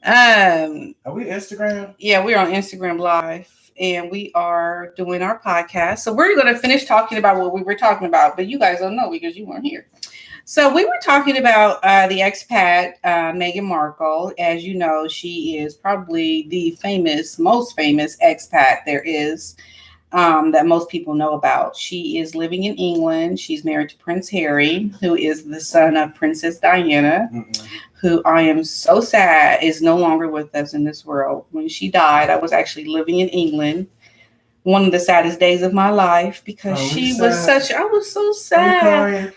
Are we Instagram? Yeah, we're on Instagram Live and we are doing our podcast. So we're going to finish talking about what we were talking about, but you guys don't know because you weren't here. So we were talking about the expat, Meghan Markle. As you know, she is probably the most famous expat there is, that most people know about. She is living in England. She's married to Prince Harry, who is the son of Princess Diana, who I am so sad is no longer with us in this world. When she died, I was actually living in England. One of the saddest days of my life because she was I was so sad.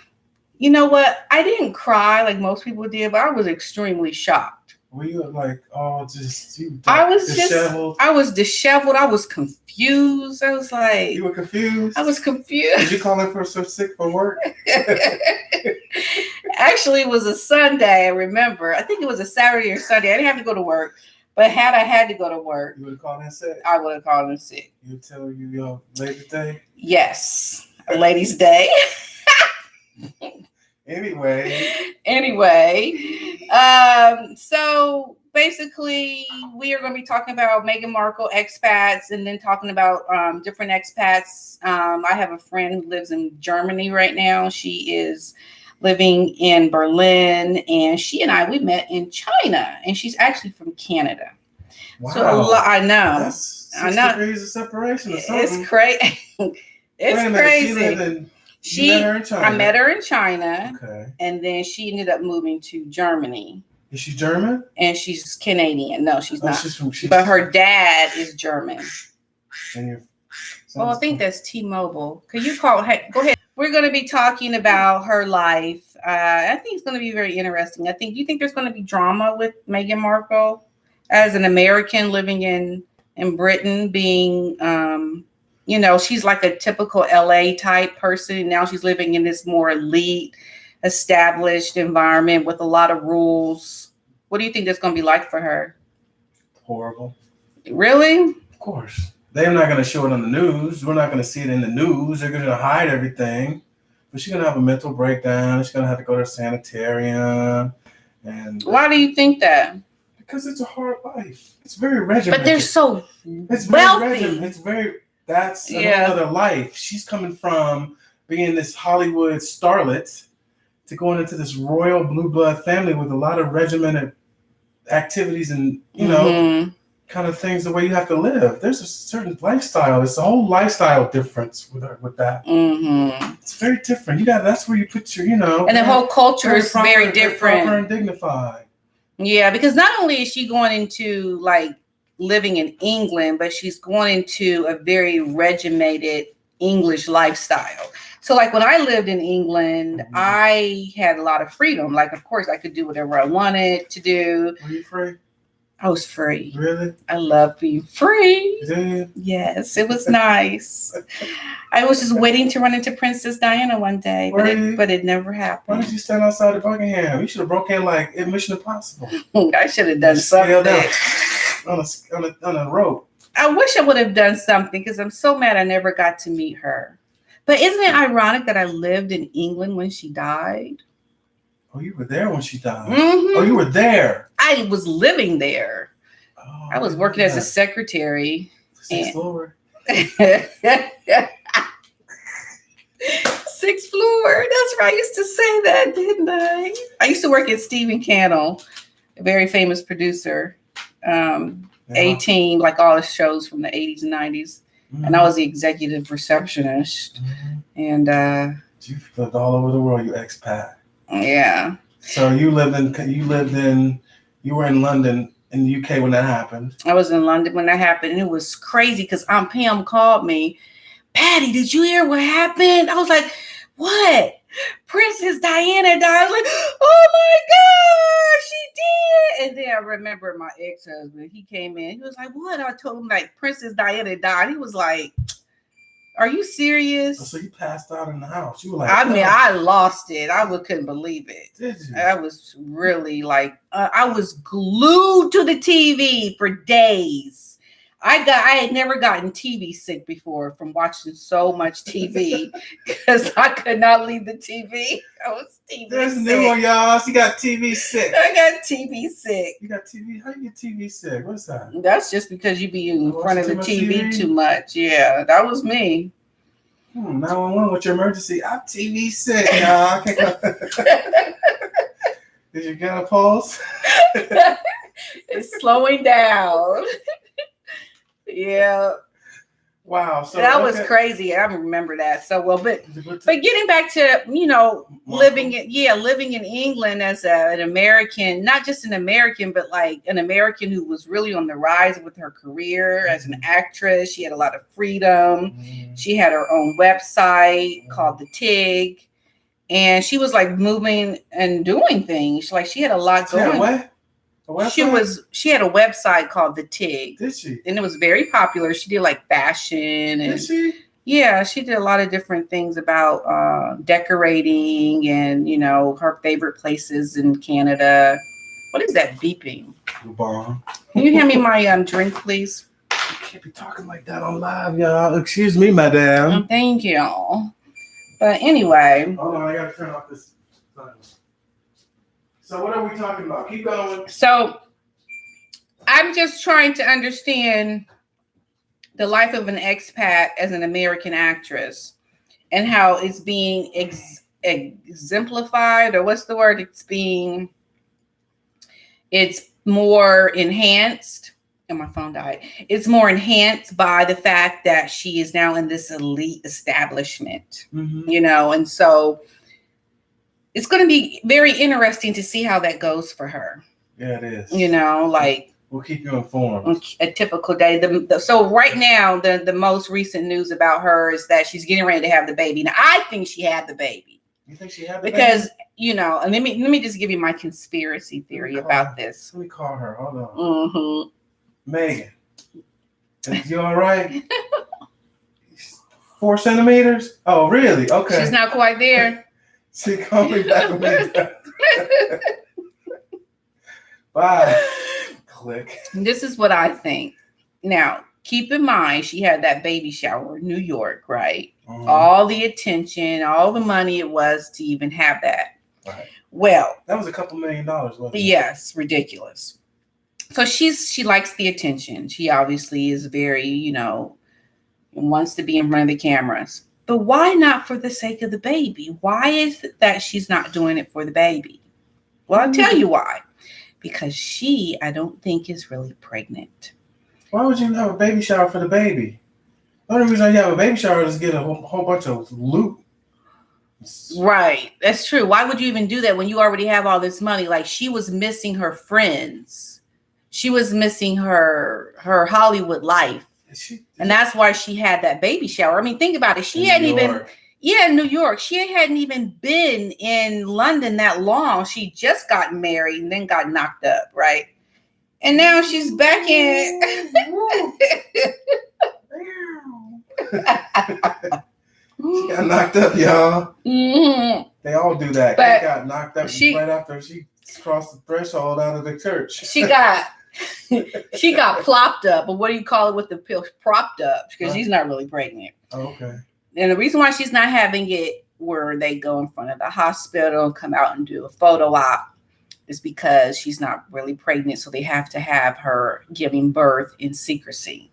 You know what? I didn't cry like most people did, but I was extremely shocked. Were you like, just you? I was disheveled. I was disheveled. I was confused. I was like, you were confused. I was confused. Did you call in for so sick for work? Actually, it was a Sunday. I remember. I think it was a Saturday or Sunday. I didn't have to go to work, but had I had to go to work, you would have called in sick. I would have called in sick. You tell you your Ladies' Day. Yes, Ladies' Day. Anyway, so basically we are going to be talking about Meghan Markle expats and then talking about different expats. I have a friend who lives in Germany right now. She is living in Berlin, and she and we met in China, and she's actually from Canada. Wow. So I know. That's 6 degrees of separation or something. It's crazy. It's crazy. I met her in China. Okay. And then she ended up moving to Germany. Is she German? And she's Canadian. No, she's not. But her dad is German. Well, I think that's T-Mobile. Can you call? Hey, go ahead. We're going to be talking about her life. I think it's going to be very interesting. Do you think there's going to be drama with Meghan Markle as an American living in Britain, being she's like a typical LA type person. Now she's living in this more elite, established environment with a lot of rules. What do you think that's going to be like for her? Horrible. Really? Of course. They're not going to show it on the news. We're not going to see it in the news. They're going to hide everything. But she's going to have a mental breakdown. She's going to have to go to a sanitarium. And why do you think that? Because it's a hard life. It's very regimented. But they're so wealthy. That's another life. She's coming from being this Hollywood starlet to going into this royal blue blood family with a lot of regimented activities and, kind of things, the way you have to live. There's a certain lifestyle. It's a whole lifestyle difference with that. Mm-hmm. It's very different. That's where you put your, And the whole culture is very different. Proper and dignified. Yeah, because not only is she going into living in England, but she's going into a very regimented English lifestyle. So when I lived in England, I had a lot of freedom. Of course, I could do whatever I wanted to do. Were you free? I was free. Really? I love being free. Did you? Yes, it was nice. I was just waiting to run into Princess Diana one day, but it never happened. Why did you stand outside of Buckingham? You should have broke in in Mission Impossible. I should have done something. On a rope. I wish I would have done something because I'm so mad I never got to meet her. But isn't it ironic that I lived in England when she died? Oh, you were there when she died. Mm-hmm. Oh, you were there. I was living there. Oh, I was working as a secretary. 6th floor. 6th floor. That's right. I used to say that, didn't I? I used to work at Stephen Cannell, a very famous producer. A-Team, all the shows from the 80s and 90s. Mm-hmm. And I was the executive receptionist. Mm-hmm. And you've lived all over the world, you expat. Yeah. So you were in London in the UK when that happened. I was in London when that happened, and it was crazy because Aunt Pam called me. Patty, did you hear what happened? I was like, what? Princess Diana died. I was like, oh my God, she did. And then I remember my ex-husband, he came in. He was like, what? I told him Princess Diana died. He was like, are you serious? So you passed out in the house. You were I lost it. I couldn't believe it. Did you? I was really I was glued to the TV for days. I had never gotten TV sick before from watching so much TV because I could not leave the TV. I was TV There's sick. a new one, y'all. She got TV sick. I got TV sick. You got TV? How you get TV sick? What's that? That's just because you be in front of the TV too much. Yeah, that was me. 911, what's your emergency? I'm TV sick, y'all. I can't go. Did you get a pulse? It's slowing down. Yeah. Wow. So that was crazy. I remember that so well. But getting back to, living in England as an American, not just an American, but like an American who was really on the rise with her career as an actress. She had a lot of freedom. She had her own website called The Tig. And she was like moving and doing things. Like she had a lot going. What? She had a website called The Tig. Did she? And it was very popular. She did like fashion and did she? Yeah, she did a lot of different things about decorating and her favorite places in Canada. What is that beeping? Bomb. Can you hand me my drink, please? You can't be talking like that on live, y'all. Excuse me, madam. Thank you. But anyway. Hold on, I gotta turn off this. So what are we talking about? Keep going. So I'm just trying to understand the life of an expat as an American actress and how it's being exemplified, or what's the word? It's more enhanced. And my phone died. It's more enhanced by the fact that she is now in this elite establishment, and so it's going to be very interesting to see how that goes for her. Yeah, it is. We'll keep you informed. A typical day. So right now, the most recent news about her is that she's getting ready to have the baby. Now, I think she had the baby. You think she had the baby? Because, and let me just give you my conspiracy theory about this. Let me call her. Hold on. Meghan, is you all right? 4 centimeters? Oh, really? Okay. She's not quite there. She called me back when Bye. Click. This is what I think. Now, keep in mind, she had that baby shower in New York, right? All the attention, all the money it was to even have that. Right. Well, that was a couple $1 million, wasn't it? Yes, ridiculous. So she likes the attention. She obviously is very, wants to be in front of the cameras. But why not for the sake of the baby? Why is it that she's not doing it for the baby? Well, I'll tell you why. Because she, I don't think, is really pregnant. Why would you have a baby shower for the baby? The only reason you have a baby shower is to get a whole bunch of loot. Right. That's true. Why would you even do that when you already have all this money? Like, she was missing her friends. She was missing her Hollywood life. And that's why she had that baby shower. I mean, think about it. She hadn't even, in New York. She hadn't even been in London that long. She just got married and then got knocked up, right? And now she's back in. She got knocked up, y'all. Mm-hmm. They all do that. But she got knocked up right after she crossed the threshold out of the church. She got plopped up, but what do you call it with the pill? Propped up, because she's not really pregnant. Oh, okay. And the reason why she's not having it where they go in front of the hospital and come out and do a photo op is because she's not really pregnant. So they have to have her giving birth in secrecy.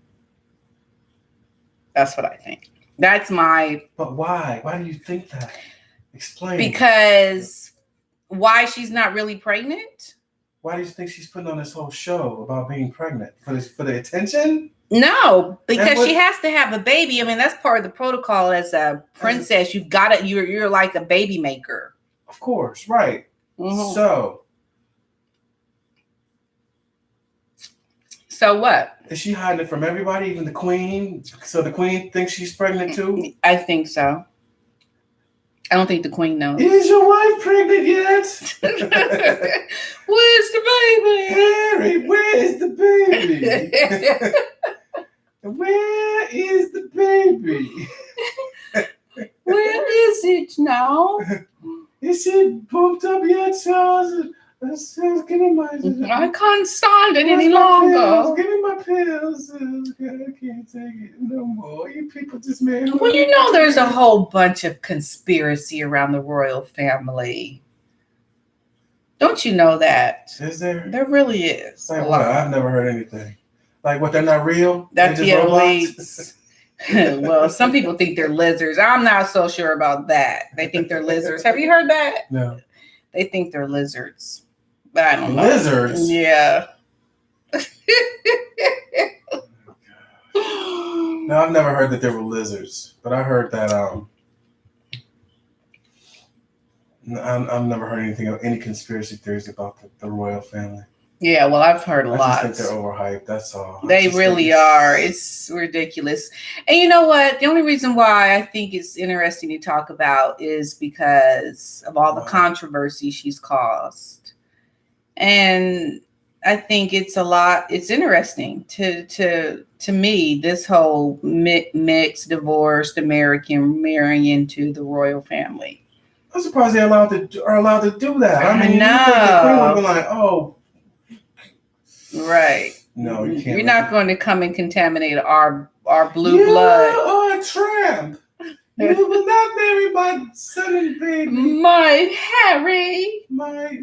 That's what I think. That's my... But why? Why do you think that? Explain. Because why she's not really pregnant? Why do you think she's putting on this whole show about being pregnant? For the attention? No, because she has to have a baby. I mean, that's part of the protocol as a princess. You've got to, you're like a baby maker. Of course, right. Mm-hmm. So what? Is she hiding it from everybody, even the queen? So the queen thinks she's pregnant too? I think so. I don't think the queen knows. Is your wife pregnant yet? Where's the baby? Harry, where's the baby? Where is the baby? Where is it now? Is it bumped up yet, Charles? I can't stand it any longer. Give me my pills. I can't take it no more. You people just made. Well, you know, there's a whole bunch of conspiracy around the royal family. Don't you know that? Is there? There really is. Like what? I've never heard anything. Like what? They're not real. That's they're the just robots? elites. Well, some people think they're lizards. I'm not so sure about that. They think they're lizards. Have you heard that? No. They think they're lizards. But I don't know. Lizards? Yeah. No, I've never heard that there were lizards, but I heard that I've never heard anything of any conspiracy theories about the royal family. Yeah, well, I've heard a lot. I just think they're overhyped. That's all. They really are. It's ridiculous. And you know what? The only reason why I think it's interesting to talk about is because of all the controversy she's caused. And I think it's a lot. It's interesting to me, this whole mixed divorced American marrying into the royal family. I'm surprised they're allowed to do that. I mean, know. You think the queen would be like, oh. Right. No, you can't. You're not going to come and contaminate our blue blood. Oh, a tramp. You will not marry my son and baby. My Harry. My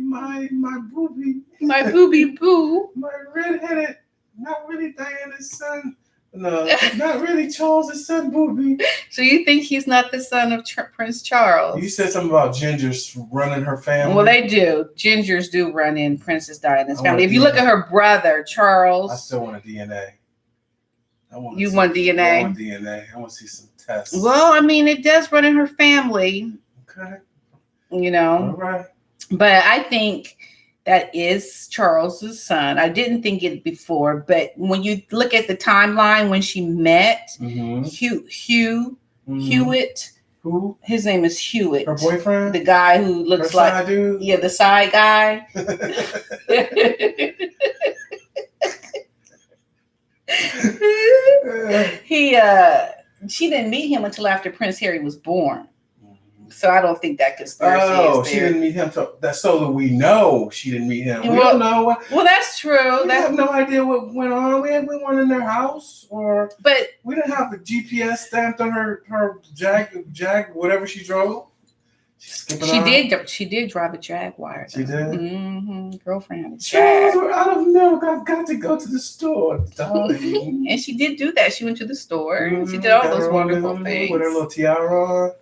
booby. My booby boo. My redheaded, not really Diana's son. No, not really Charles' son, booby. So you think he's not the son of Prince Charles? You said something about gingers running her family. Well, they do. Gingers do run in Princess Diana's family. If you look at her brother, Charles. I still want a DNA. You want DNA? I want DNA. I want to see some tests. Well, I mean, it does run in her family. Okay. You know. All right. But I think that is Charles's son. I didn't think it before, but when you look at the timeline when she met Hewitt. Who? His name is Hewitt. Her boyfriend? The guy who looks like side dude? Yeah, the side guy. She didn't meet him until after Prince Harry was born. So I don't think that conspiracy is there. She didn't meet him. That's so that we know she didn't meet him. We don't know. Well, that's true. We have no idea what went on. We weren't in their house, but we didn't have the GPS stamped on her Jag, whatever she drove. She did drive a Jaguar. She did? Mm-hmm. Girlfriend had a Jag. We're out of milk. I've got to go to the store, darling. And she did do that. She went to the store. Mm-hmm. She did all those wonderful things. With her little tiara on.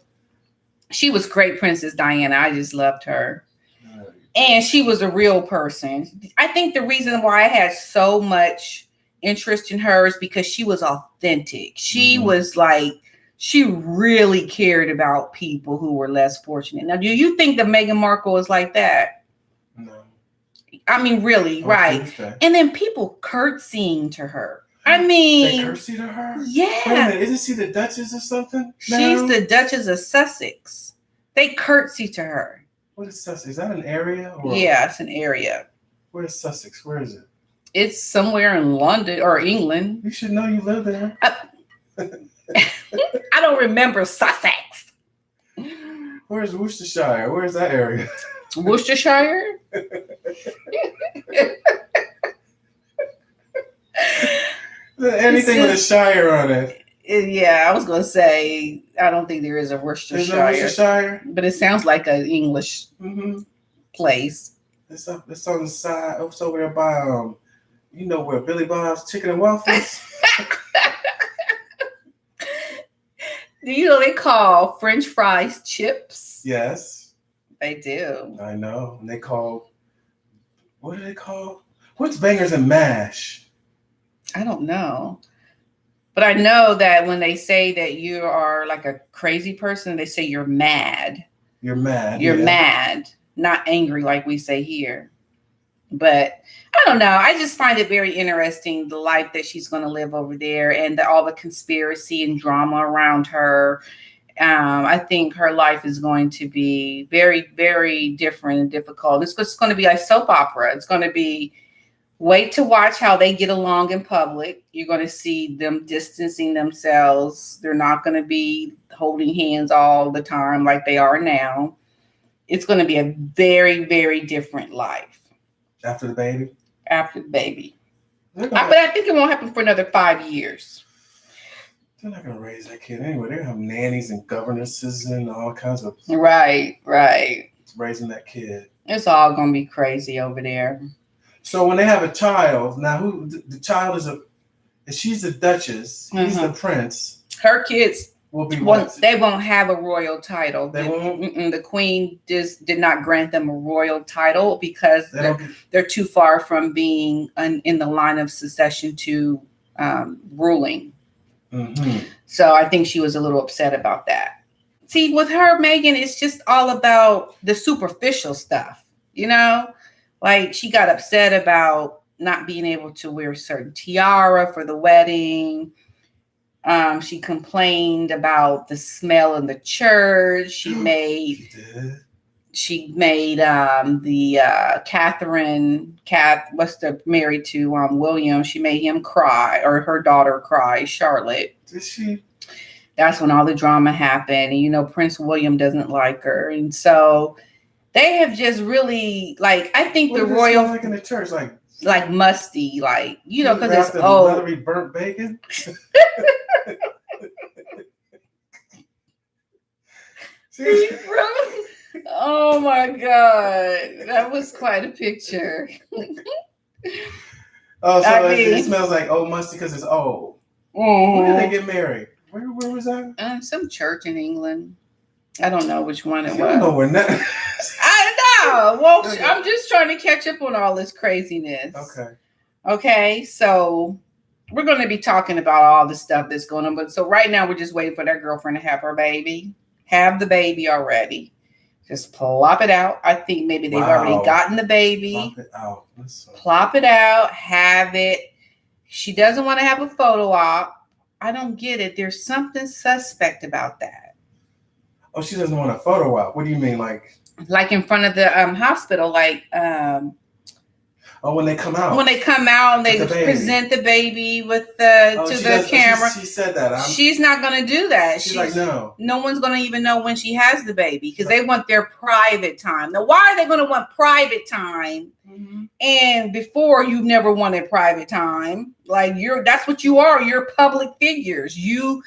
She was great, Princess Diana. I just loved her. And she was a real person. I think the reason why I had so much interest in her is because she was authentic. She was like, she really cared about people who were less fortunate. Now, do you think that Meghan Markle is like that? No. I mean, really, right. And then people curtsying to her. I mean, they curtsy to her? Yeah. Wait a minute, isn't she the Duchess or something? She's the Duchess of Sussex. They curtsy to her. What is Sussex? Is that an area? Yeah, it's an area. Where is Sussex? Where is it? It's somewhere in London or England. You should know you live there. I don't remember Sussex. Where's Worcestershire? Where's that area? Worcestershire? Anything with a Shire on it. Yeah, I was going to say, I don't think there is a Worcestershire. There's no Worcestershire? But it sounds like an English place. It's on the side. It's over there by, you know where Billy Bob's Chicken and Waffles? Do you know they call French fries chips? Yes. They do. I know. And they call, what do they call? What's bangers and mash? I don't know. But I know that when they say that you are like a crazy person, they say you're mad. You're mad. You're mad, not angry like we say here. But I don't know. I just find it very interesting, the life that she's going to live over there and all the conspiracy and drama around her. I think her life is going to be very, very different and difficult. It's going to be like soap opera. It's going to be wait to watch how they get along in public. You're going to see them distancing themselves. They're not going to be holding hands all the time like they are now. It's going to be a very, very different life. After the baby? After the baby. But I think it won't happen for another 5 years. They're not gonna raise that kid anyway. They're gonna have nannies and governesses and all kinds of right raising that kid. It's all gonna be crazy over there. So when they have a child, now who the child she's the Duchess, he's the Prince. Her kids will be they won't have a royal title. They won't. The Queen just did not grant them a royal title because they're too far from being in the line of succession to ruling. Mm-hmm. So I think she was a little upset about that. See, with her, Meghan, it's just all about the superficial stuff, like she got upset about not being able to wear a certain tiara for the wedding. She complained about the smell in the church. She made the Catherine, married to William. She made him cry, or her daughter cry, Charlotte. Did she? That's when all the drama happened. And, Prince William doesn't like her. And so they have just really, I think what the royal. Like in the church, like musty, because it's old. Leathery burnt bacon. Oh my God, that was quite a picture. Oh, so it smells like old musty because it's old. Mm-hmm. When did they get married? Where was that? Some church in England. I don't know which one it was. I don't know where that. I know. Well, okay. I'm just trying to catch up on all this craziness. Okay. So we're going to be talking about all the stuff that's going on. But so right now we're just waiting for that girlfriend to have her baby. Have the baby already. Just plop it out. I think maybe they've already gotten the baby. Plop it out. Plop it out. Have it. She doesn't want to have a photo op. I don't get it. There's something suspect about that. Oh, she doesn't want a photo op. What do you mean, like in front of the hospital, when they come out. When they come out and they present the baby to the camera. She said that. She's not going to do that. She's like, no. No one's going to even know when she has the baby because they want their private time. Now, why are they going to want private time? Mm-hmm. And before you've never wanted private time. That's what you are. You're public figures. You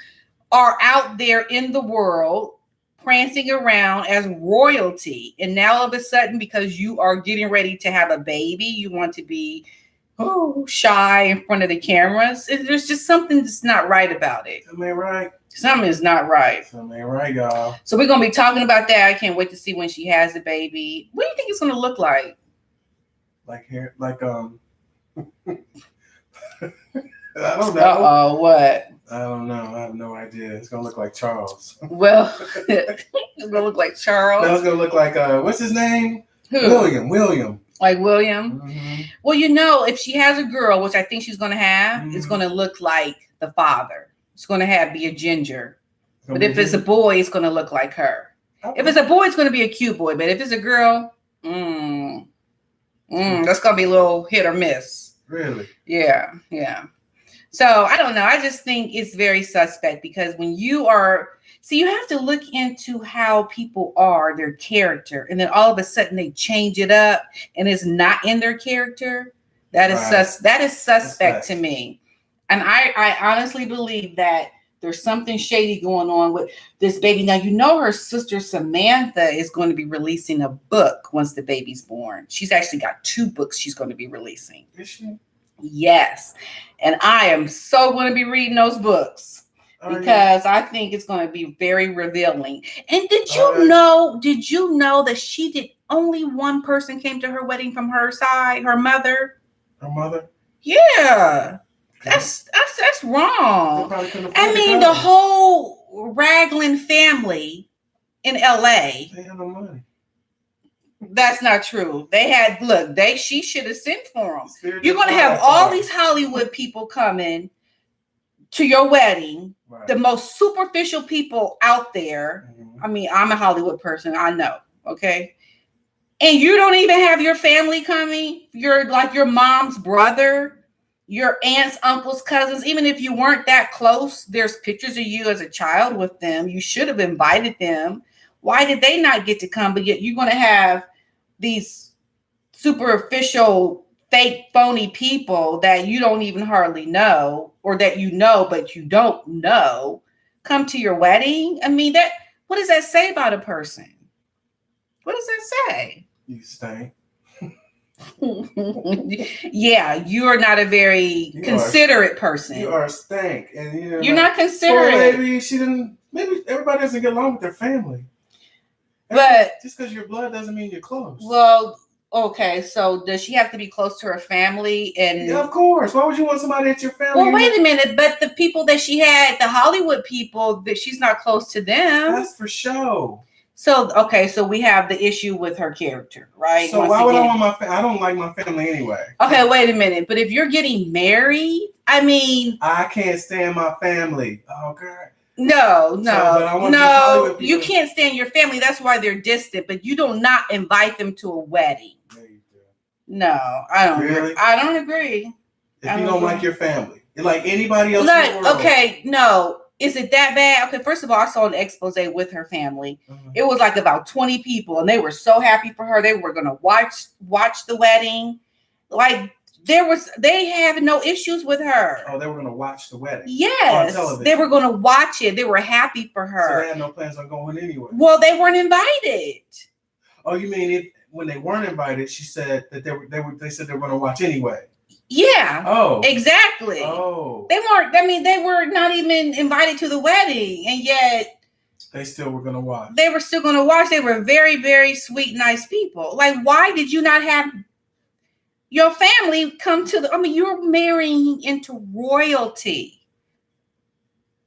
are out there in the world prancing around as royalty. And now all of a sudden, because you are getting ready to have a baby, you want to be shy in front of the cameras. There's just something that's not right about it. Something ain't right. Something is not right. Something ain't right, y'all. So we're going to be talking about that. I can't wait to see when she has the baby. What do you think it's going to look like? I don't know. What? I don't know. I have no idea. It's going to look like Charles. Well, it's going to look like Charles. No, it's going to look like, what's his name? Who? William. Like William? Mm-hmm. Well, if she has a girl, which I think she's going to have, it's going to look like the father. It's going to be a ginger. But if it's a boy, it's going to look like her. Okay. If it's a boy, it's going to be a cute boy. But if it's a girl, that's going to be a little hit or miss. Really? Yeah. So I don't know. I just think it's very suspect because when you have to look into how people are, their character, and then all of a sudden they change it up and it's not in their character. That is suspect to me. And I honestly believe that there's something shady going on with this baby. Now, her sister Samantha is going to be releasing a book once the baby's born. She's actually got 2 books she's going to be releasing. Is she? Yes. And I am so going to be reading those books because I think it's going to be very revealing. And did you know that only one person came to her wedding from her side, her mother? Her mother? Yeah. That's wrong. I mean, the whole Raglan family in LA. They have no money. That's not true. She should have sent for them. You're going to have all these Hollywood people coming to your wedding, the most superficial people out there. Mm-hmm. I mean, I'm a Hollywood person. I know. Okay. And you don't even have your family coming. You're like your mom's brother, your aunts, uncles, cousins. Even if you weren't that close, there's pictures of you as a child with them. You should have invited them. Why did they not get to come? But yet you're going to have these superficial fake, phony people that you don't even hardly know, or that you know but you don't know, come to your wedding. I mean, that what does that say about a person? What does that say? You stink. Yeah, you are not a very considerate person. You are a stank, and you're not considerate. Well, maybe everybody doesn't get along with their family. But just because you're blood doesn't mean you're close. Well, okay, so does she have to be close to her family? And yeah, of course. Why would you want somebody at your family? Well, wait a minute. But the people that she had, the Hollywood people, that she's not close to them. That's for show. So, okay, so we have the issue with her character, right? So why would I want I don't like my family anyway. Okay, wait a minute. But if you're getting married, I mean, I can't stand my family. Oh, God. No, you can't stand your family. That's why they're distant. But you do not invite them to a wedding. Yeah, you do. No, I don't. Really? I don't agree. If you don't like your family, like anybody else. Like, in the world. Okay, no. Is it that bad? Okay, first of all, I saw an expose with her family. Mm-hmm. It was like about 20 people, and they were so happy for her. They were gonna watch the wedding. Like they have no issues with her. Oh, they were gonna watch the wedding. Yes, on television. They were gonna watch it. They were happy for her. So they had no plans on going anyway. Well, they weren't invited. Oh, you mean when they weren't invited? She said that they said they were gonna watch anyway. Yeah. Oh. Exactly. Oh. They weren't. I mean, they were not even invited to the wedding, and yet they still were going to watch. They were still going to watch. They were very, very sweet, nice people. Like, why did you not have your family come to the? I mean, you're marrying into royalty.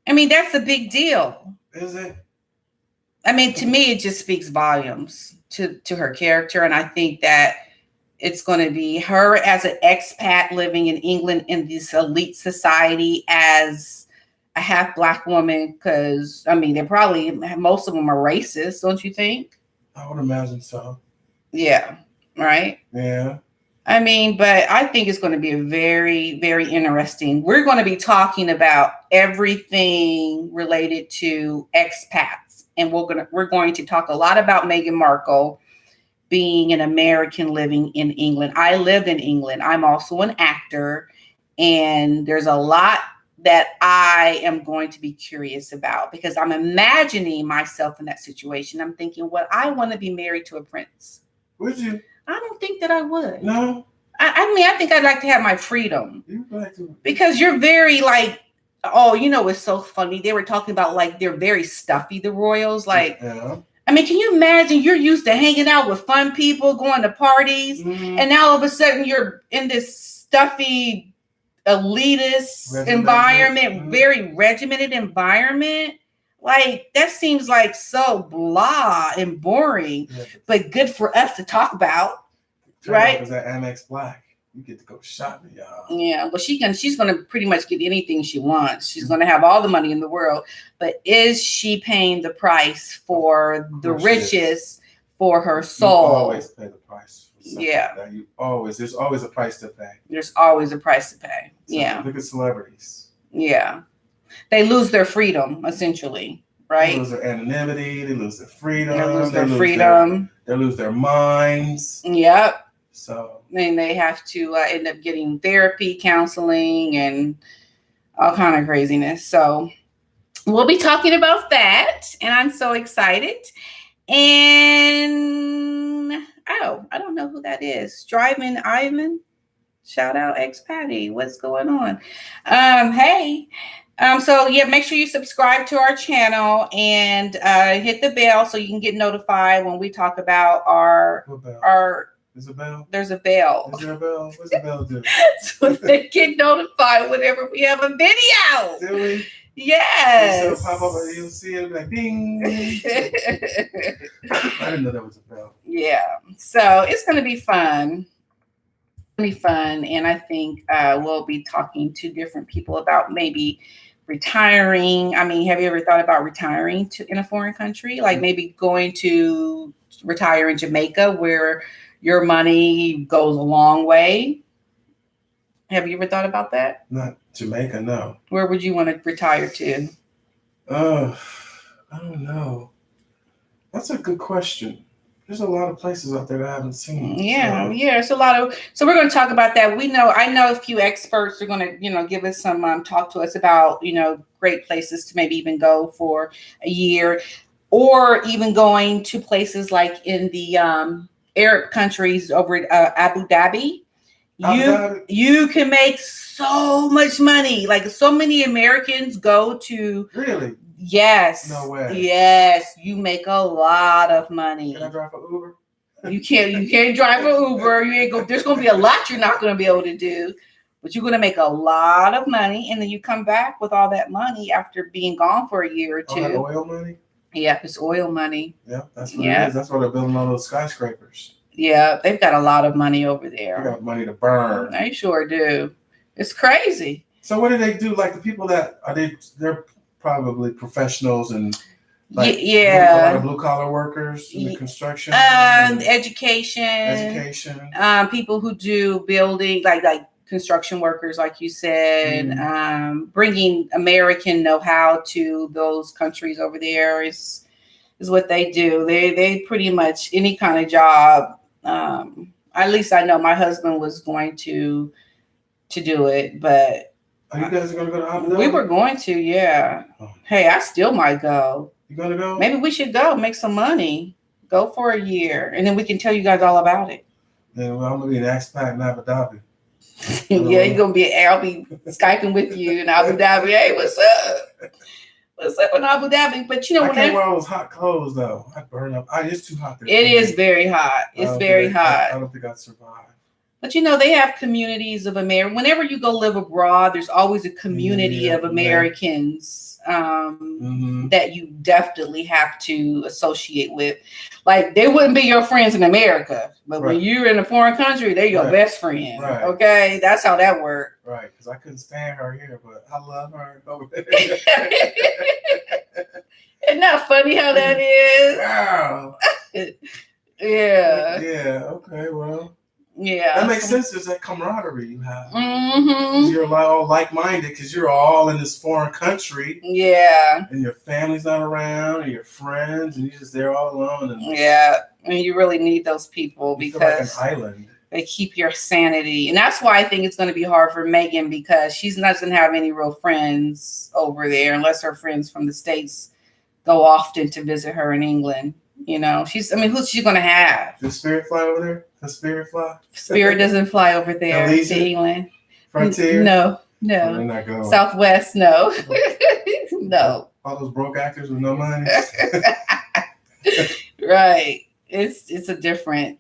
I mean, that's a big deal. Is it? I mean, to me, it just speaks volumes to her character, and I think that. It's going to be her as an expat living in England in this elite society as a half Black woman. Because, I mean, most of them are racist, don't you think? I would imagine so. Yeah. Right? Yeah. I mean, but I think it's going to be a very, very interesting. We're going to be talking about everything related to expats. And we're going to talk a lot about Meghan Markle being an American living in England. I lived in England. I'm also an actor, and there's a lot that I am going to be curious about because I'm imagining myself in that situation. I'm thinking, well, I want to be married to a prince. Would you? I don't think that I would. No. I mean, I think I'd like to have my freedom. You'd like to. Because you're very like, oh, it's so funny. They were talking about like they're very stuffy, the royals. Like, yeah. I mean, can you imagine you're used to hanging out with fun people, going to parties, and now all of a sudden you're in this stuffy, elitist environment, very regimented environment? Like, that seems like so blah and boring, but good for us to talk about, right? Because that Amex Black. You get to go shopping, y'all. Yeah, well, she's going to pretty much get anything she wants. She's going to have all the money in the world. But is she paying the price for the riches for her soul? You always pay the price. Yeah. Like there's always a price to pay. There's always a price to pay. So yeah. Look at celebrities. Yeah. They lose their freedom, essentially, right? They lose their anonymity. They lose their freedom. They lose their minds. Yep. So. And they have to end up getting therapy, counseling, and all kind of craziness. So we'll be talking about that, and I'm so excited. And I don't know who that is. Driving Ivan, shout out Expat. What's going on? Hey. So yeah, make sure you subscribe to our channel and hit the bell so you can get notified when we talk about our. There's a bell? There's a bell. Is there a bell? What's the bell do? So they get notified whenever we have a video. Do we? Yes. So pop up and you'll see it like ding. I didn't know that was a bell. Yeah. So it's going to be fun. And I think we'll be talking to different people about maybe retiring. I mean, have you ever thought about retiring in a foreign country? Like maybe going to retire in Jamaica where your money goes a long way. Have you ever thought about that? Not Jamaica, no. Where would you want to retire to? I don't know. That's a good question. There's a lot of places out there that I haven't seen. Yeah, it's a lot of. So we're going to talk about that. I know a few experts are going to, give us some talk to us about, great places to maybe even go for a year, or even going to places like in the Arab countries over at Abu Dhabi. You can make so much money. Like so many Americans go to. Really? Yes. No way. Yes, you make a lot of money. Can I drive for Uber? You can't drive for Uber. You ain't go. There's gonna be a lot you're not gonna be able to do, but you're gonna make a lot of money, and then you come back with all that money after being gone for a year or two. All that oil money? Yeah, it's oil money. Yeah, that's what it is. That's why they're building all those skyscrapers. Yeah, they've got a lot of money over there. They got money to burn. They sure do. It's crazy. So what do they do? Like the people that they're probably professionals and like a lot of blue collar workers in the construction. Education. People who do building, like construction workers, like you said, bringing American know-how to those countries over there is what they do. They pretty much any kind of job. At least I know my husband was going to do it, but are you guys going to go to Abu Dhabi? We were going to, yeah. Oh. Hey, I still might go. You going to go? Maybe we should go, make some money, go for a year, and then we can tell you guys all about it. Yeah, well, I'm going to be an expat in Abu Dhabi. Yeah, you're going to be, I'll be Skyping with you in Abu Dhabi. Hey, what's up? What's up in Abu Dhabi? But I can't wear all those hot clothes though. I burn up. It's too hot there. It is very hot. It's very hot. I don't think I'd survive. But they have communities of Americans. Whenever you go live abroad, there's always a community of Americans that you definitely have to associate with. Like they wouldn't be your friends in America, but when you're in a foreign country, they're your best friend. Right. Okay, that's how that works. Right, because I couldn't stand her here, but I love her over there. Isn't that funny how that is? Wow. Yeah. Yeah. Okay. Well. Yeah, that makes sense. There's that camaraderie you have. You're all like-minded because you're all in this foreign country. Yeah, and your family's not around, and your friends, and you're just there all alone. And and you really need those people because like an island. They keep your sanity, and that's why I think it's going to be hard for Meghan because she's not going to have any real friends over there unless her friends from the States go often to visit her in England. Who's she going to have? Does Spirit fly over there? Does Spirit fly? Spirit doesn't fly over there to England. Frontier? No. They're not going. Southwest, no. No. All those broke actors with no money. Right. It's a different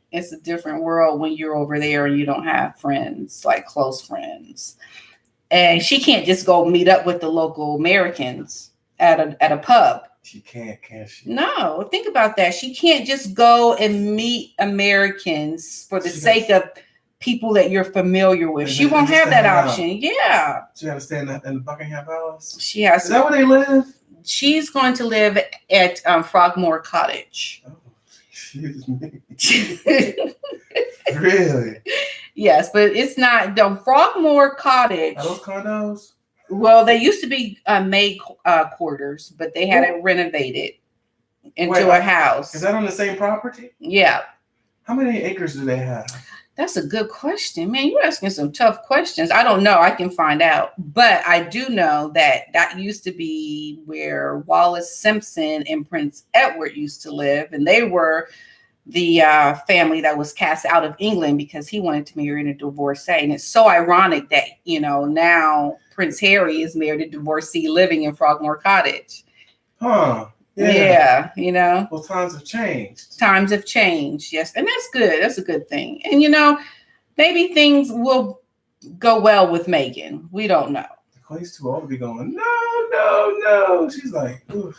world when you're over there and you don't have friends, like close friends. And she can't just go meet up with the local Americans at a pub. She can't she? No, think about that. She can't just go and meet Americans for the sake of people that you're familiar with. She won't have that option. Yeah. She got to stay in the Buckingham Palace? She has. Is that where they live? She's going to live at Frogmore Cottage. Oh, excuse me. Really? Yes, but it's not the Frogmore Cottage. Are those condos? Well, they used to be maid quarters, but they had it renovated into a house. Is that on the same property? Yeah. How many acres do they have? That's a good question, man. You're asking some tough questions. I don't know. I can find out. But I do know that used to be where Wallis Simpson and Prince Edward used to live. And they were the family that was cast out of England because he wanted to marry a divorcee. And it's so ironic that, now Prince Harry is married a divorcee living in Frogmore Cottage. Huh. Yeah. Well, times have changed. Times have changed, yes. And that's good. That's a good thing. And, maybe things will go well with Meghan. We don't know. The Queen's too old to be going, no. She's like, oof.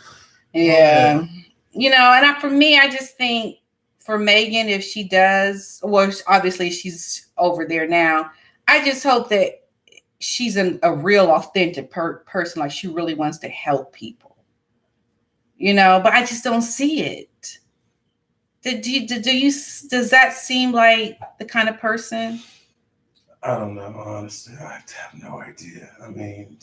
Yeah. And for me, I just think for Meghan, if she does, well, obviously she's over there now. I just hope that she's a real authentic person. Like she really wants to help people. But I just don't see it. Does that seem like the kind of person? I don't know, honestly. I have no idea. I mean,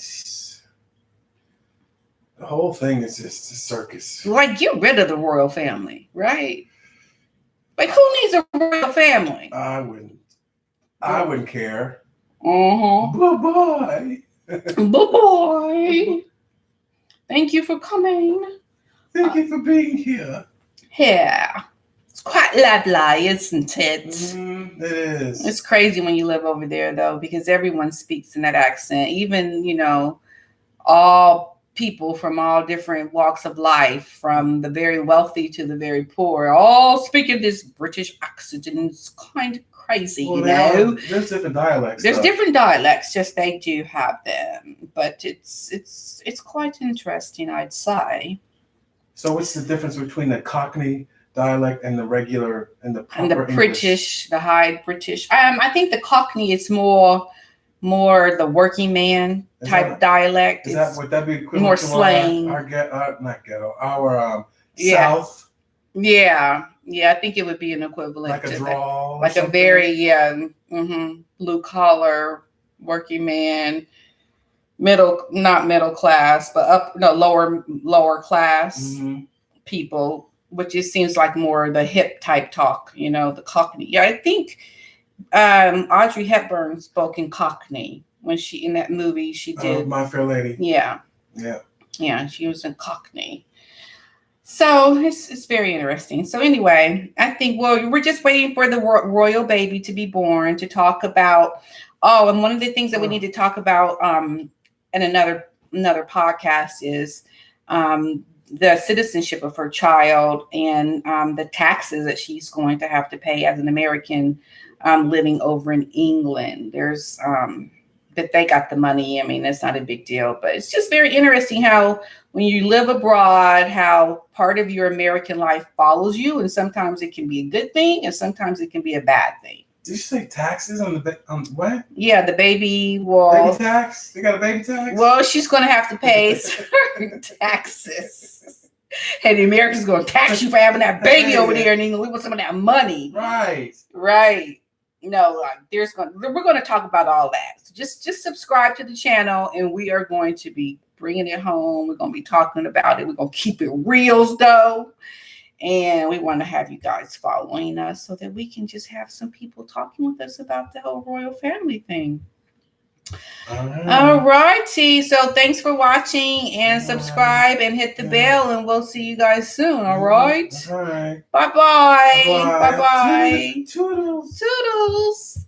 the whole thing is just a circus. Like, get rid of the royal family, right? Like, who needs a royal family? I wouldn't care. Bye-bye. Bye-bye. Thank you for coming. Thank you for being here. Yeah. It's quite lovely, isn't it? It is. It's crazy when you live over there, though, because everyone speaks in that accent. Even, all people from all different walks of life, from the very wealthy to the very poor, all speaking this British accent, and it's kind of crazy, There's different dialects. There's different dialects, just they do have them, but it's quite interesting, I'd say. So what's the difference between the Cockney dialect and the regular and the proper British, English? the high British? I think the Cockney is more the working man type dialect. Would that be equivalent more to slang? Our South. Yeah, I think it would be an equivalent, like a drawl, like a very blue collar working man, not middle class, but lower class people, which just seems like more the hip type talk, the Cockney. Yeah, I think Audrey Hepburn spoke in Cockney when in that movie she did My Fair Lady. Yeah, she was in Cockney. So it's very interesting. So anyway, I think, we're just waiting for the royal baby to be born to talk about. Oh, and one of the things that we need to talk about in another podcast is the citizenship of her child and the taxes that she's going to have to pay as an American living over in England. There's that they got the money. I mean, it's not a big deal, but it's just very interesting how when you live abroad, how part of your American life follows you, and sometimes it can be a good thing, and sometimes it can be a bad thing. Did you say taxes on what? Yeah, the baby. Baby tax? They got a baby tax? Well, she's going to have to pay certain taxes. And the Americans going to tax you for having that baby over there in England. We want some of that money. Right. No, we're going to talk about all that. So just subscribe to the channel, and we are going to be bringing it home. We're going to be talking about it. We're going to keep it real, though. And we want to have you guys following us so that we can just have some people talking with us about the whole royal family thing. All righty. So thanks for watching, and subscribe and hit the bell, and we'll see you guys soon. All right. All right. Bye-bye. Bye-bye. Toodles. Toodles.